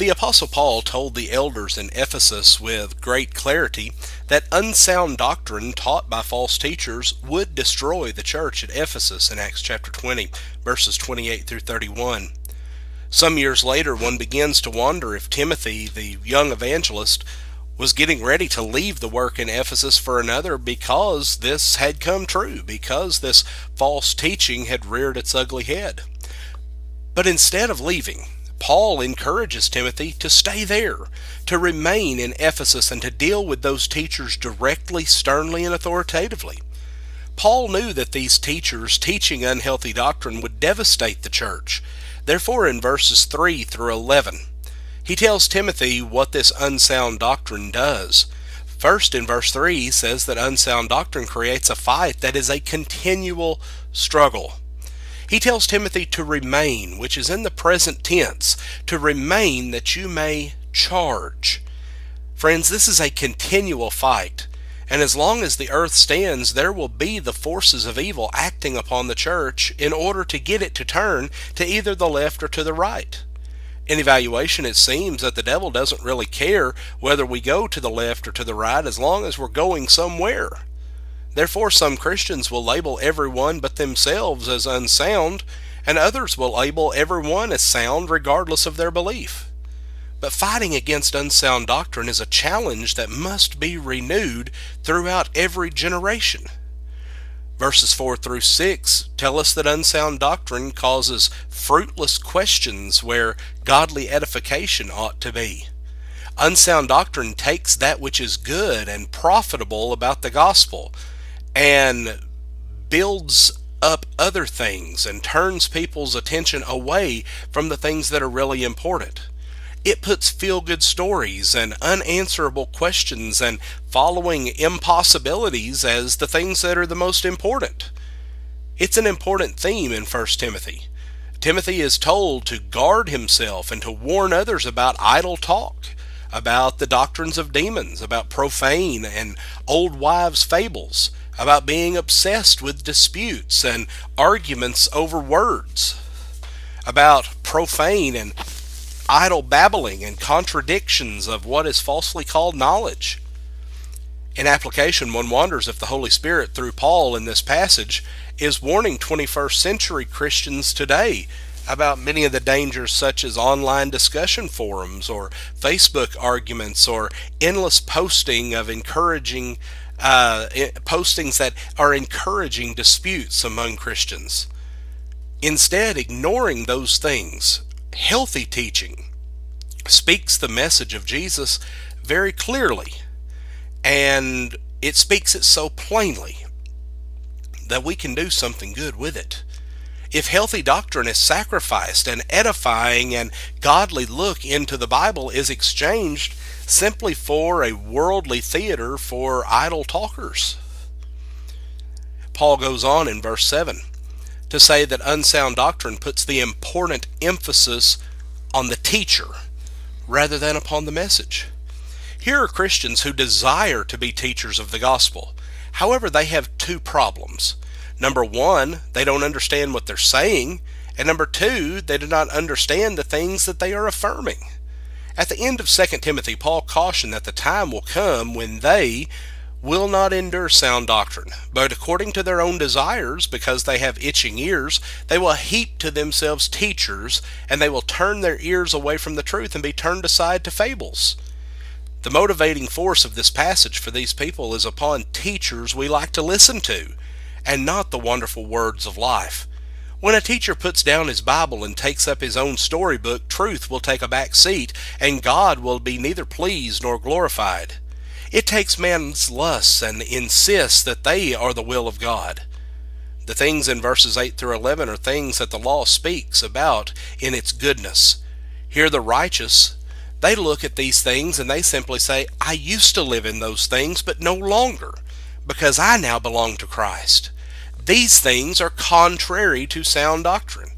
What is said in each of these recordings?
The Apostle Paul told the elders in Ephesus with great clarity that unsound doctrine taught by false teachers would destroy the church at Ephesus in Acts chapter 20, verses 28 through 31. Some years later, one begins to wonder if Timothy, the young evangelist, was getting ready to leave the work in Ephesus for another because this had come true, because this false teaching had reared its ugly head. But instead of leaving, Paul encourages Timothy to stay there, to remain in Ephesus, and to deal with those teachers directly, sternly, and authoritatively. Paul knew that these teachers teaching unhealthy doctrine would devastate the church. Therefore, in verses 3 through 11, he tells Timothy what this unsound doctrine does. First, in verse 3, he says that unsound doctrine creates a fight that is a continual struggle. He tells Timothy to remain, which is in the present tense, to remain that you may charge. Friends, this is a continual fight, and as long as the earth stands, there will be the forces of evil acting upon the church in order to get it to turn to either the left or to the right. In evaluation, it seems that the devil doesn't really care whether we go to the left or to the right as long as we're going somewhere. Therefore, some Christians will label everyone but themselves as unsound, and others will label everyone as sound regardless of their belief. But fighting against unsound doctrine is a challenge that must be renewed throughout every generation. Verses 4 through 6 tell us that unsound doctrine causes fruitless questions where godly edification ought to be. Unsound doctrine takes that which is good and profitable about the gospel and builds up other things and turns people's attention away from the things that are really important. It puts feel-good stories and unanswerable questions and following impossibilities as the things that are the most important. It's an important theme in 1 Timothy. Timothy is told to guard himself and to warn others about idle talk, about the doctrines of demons, about profane and old wives' fables, about being obsessed with disputes and arguments over words, about profane and idle babbling and contradictions of what is falsely called knowledge. In application, one wonders if the Holy Spirit, through Paul in this passage, is warning 21st century Christians today about many of the dangers such as online discussion forums or Facebook arguments or endless posting of encouraging postings that are encouraging disputes among Christians. Instead, ignoring those things, healthy teaching speaks the message of Jesus very clearly, and it speaks it so plainly that we can do something good with it. If healthy doctrine is sacrificed and edifying and godly look into the Bible is exchanged simply for a worldly theater for idle talkers. Paul goes on in verse 7 to say that unsound doctrine puts the important emphasis on the teacher rather than upon the message. Here are Christians who desire to be teachers of the gospel. However, they have two problems. Number one, they don't understand what they're saying, and number two, they do not understand the things that they are affirming. At the end of 2 Timothy, Paul cautioned that the time will come when they will not endure sound doctrine, but according to their own desires, because they have itching ears, they will heap to themselves teachers, and they will turn their ears away from the truth and be turned aside to fables. The motivating force of this passage for these people is upon teachers we like to listen to, and not the wonderful words of life. When a teacher puts down his Bible and takes up his own storybook, truth will take a back seat, and God will be neither pleased nor glorified. It takes man's lusts and insists that they are the will of God. The things in verses 8 through 11 are things that the law speaks about in its goodness. Here the righteous, they look at these things and they simply say, I used to live in those things, but no longer, because I now belong to Christ. These things are contrary to sound doctrine.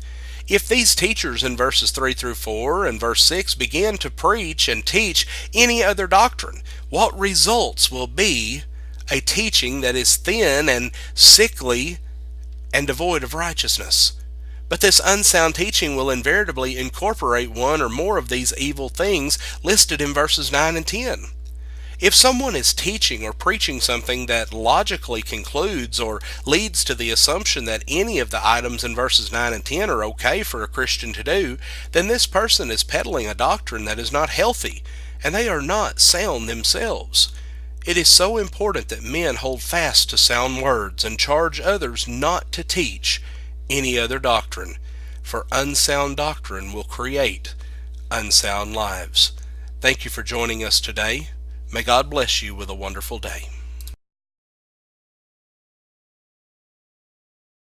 If these teachers in verses 3 through 4 and verse 6 begin to preach and teach any other doctrine, what results will be a teaching that is thin and sickly and devoid of righteousness. But this unsound teaching will invariably incorporate one or more of these evil things listed in verses 9 and 10. If someone is teaching or preaching something that logically concludes or leads to the assumption that any of the items in verses 9 and 10 are okay for a Christian to do, then this person is peddling a doctrine that is not healthy, and they are not sound themselves. It is so important that men hold fast to sound words and charge others not to teach any other doctrine, for unsound doctrine will create unsound lives. Thank you for joining us today. May God bless you with a wonderful day.